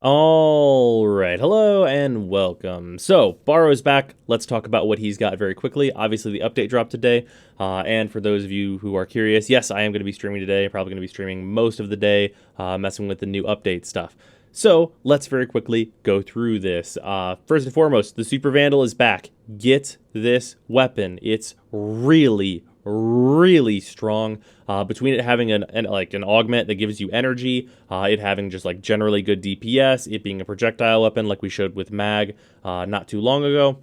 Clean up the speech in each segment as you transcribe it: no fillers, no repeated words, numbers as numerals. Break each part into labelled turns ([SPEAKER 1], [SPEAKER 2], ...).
[SPEAKER 1] All right, hello and welcome. So, Baro is back. Let's talk about what he's got very quickly. Obviously, the update dropped today. And for those of you who are curious, yes, I am going to be streaming today. Probably going to be streaming most of the day, messing with the new update stuff. So, let's very quickly go through this. First and foremost, the Super Vandal is back. Get this weapon. It's really strong. Between it having an augment that gives you energy, it having just like generally good DPS, it being a projectile weapon like we showed with Mag not too long ago.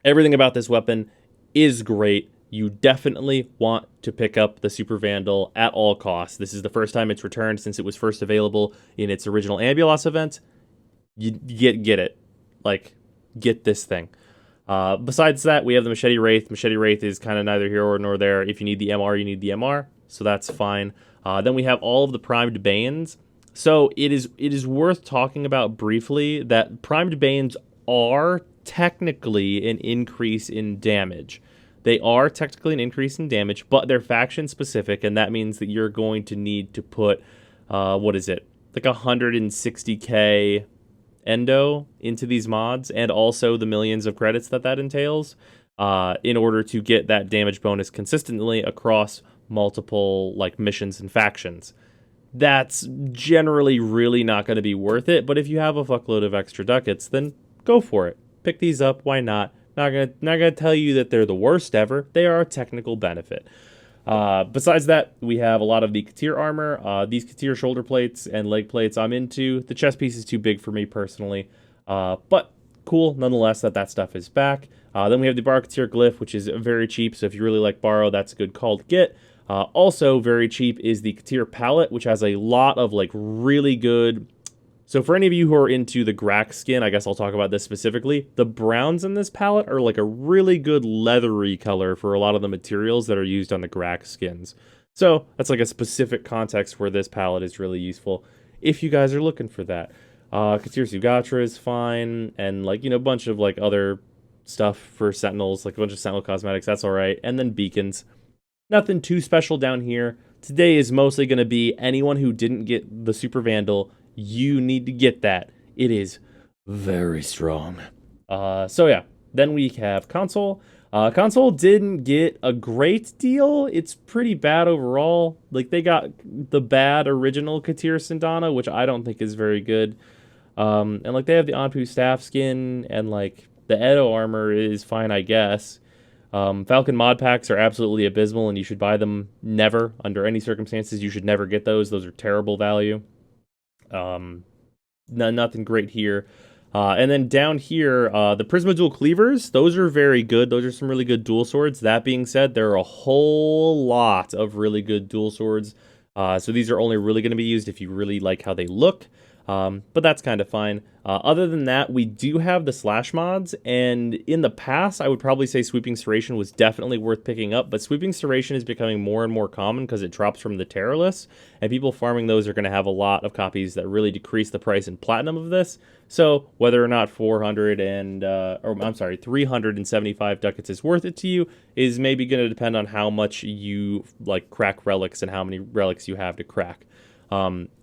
[SPEAKER 1] Everything about this weapon is great. You definitely want to pick up the Super Vandal at all costs. This is the first time it's returned since it was first available in its original Ambulos event. You get it. Like, get this thing. Besides that, we have the Machete Wraith. Machete Wraith is kind of neither here nor there. If you need the MR, you need the MR, so that's fine. Then we have all of the Primed Banes. So it is worth talking about briefly that Primed Banes are technically an increase in damage. They are technically an increase in damage, but they're faction specific, and that means that you're going to need to put, what is it, like 160k endo into these mods, and also the millions of credits that entails, in order to get that damage bonus consistently across multiple like missions and factions. That's generally really not going to be worth it, but if you have a fuckload of extra ducats, then go for it. Pick these up, why not? Not gonna tell you that they're the worst ever. They are a technical benefit. Besides that, we have a lot of the Katir armor. These Katir shoulder plates and leg plates I'm into. The chest piece is too big for me personally, but cool nonetheless that stuff is back. Then we have the Baro Katir glyph, which is very cheap, so if you really like Baro, that's a good call to get. Also very cheap is the Katir palette, which has a lot of like really good... So for any of you who are into the Grak skin, I guess I'll talk about this specifically. The browns in this palette are like a really good leathery color for a lot of the materials that are used on the Grak skins. So that's like a specific context where this palette is really useful if you guys are looking for that. Katir Sugatra is fine, and like, you know, a bunch of like other stuff for Sentinels, like a bunch of Sentinel cosmetics, that's alright. And then beacons. Nothing too special down here. Today is mostly going to be anyone who didn't get the Super Vandal. You need to get that. It is very strong. So yeah, then we have console. Console didn't get a great deal. It's pretty bad overall. Like, they got the bad original Katir Sindana, which I don't think is very good. And like, they have the Anpu staff skin, and like the Edo armor is fine, I guess. Falcon mod packs are absolutely abysmal, and you should buy them never. Under any circumstances, you should never get those. Those are terrible value. Nothing great here. And then down here, the Prisma Dual Cleavers, those are very good. Those are some really good dual swords. That being said, there are a whole lot of really good dual swords. So these are only really going to be used if you really like how they look. But that's kind of fine. Other than that, we do have the slash mods, and in the past, I would probably say Sweeping Serration was definitely worth picking up, but Sweeping Serration is becoming more and more common because it drops from the Terror list, and people farming those are going to have a lot of copies that really decrease the price in Platinum of this. So whether or not 375 ducats is worth it to you is maybe going to depend on how much you like crack relics and how many relics you have to crack.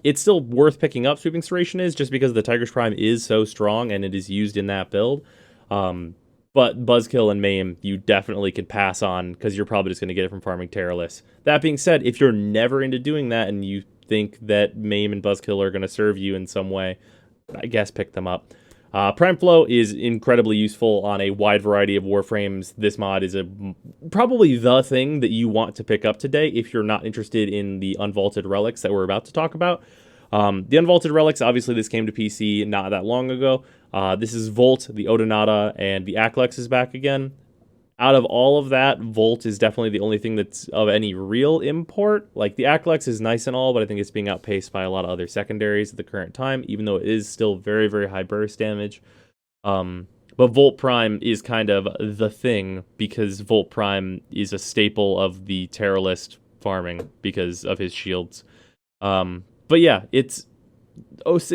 [SPEAKER 1] It's still worth picking up, Sweeping Serration is, just because the Tiger's Prime is so strong and it is used in that build. But Buzzkill and Maim, you definitely can pass on because you're probably just going to get it from farming Terrorless. That being said, if you're never into doing that and you think that Maim and Buzzkill are going to serve you in some way, I guess pick them up. Prime Flow is incredibly useful on a wide variety of Warframes. This mod is probably the thing that you want to pick up today if you're not interested in the Unvaulted Relics that we're about to talk about. The Unvaulted Relics, obviously this came to PC not that long ago. This is Volt, the Odonata, and the Aklex is back again. Out of all of that, Volt is definitely the only thing that's of any real import. Like, the Aklex is nice and all, but I think it's being outpaced by a lot of other secondaries at the current time, even though it is still very, very high burst damage. But Volt Prime is kind of the thing, because Volt Prime is a staple of the Terror list farming because of his shields. But yeah, it's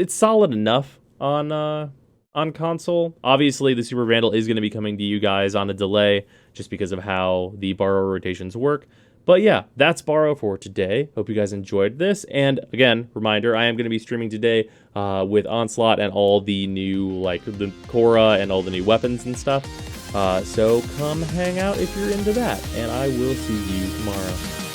[SPEAKER 1] solid enough on console. Obviously, the Super Vandal is going to be coming to you guys on a delay just because of how the Baro rotations work. But yeah, that's Baro for today. Hope you guys enjoyed this. And again, reminder, I am going to be streaming today with Onslaught and all the new, like, the Korra and all the new weapons and stuff. So come hang out if you're into that. And I will see you tomorrow.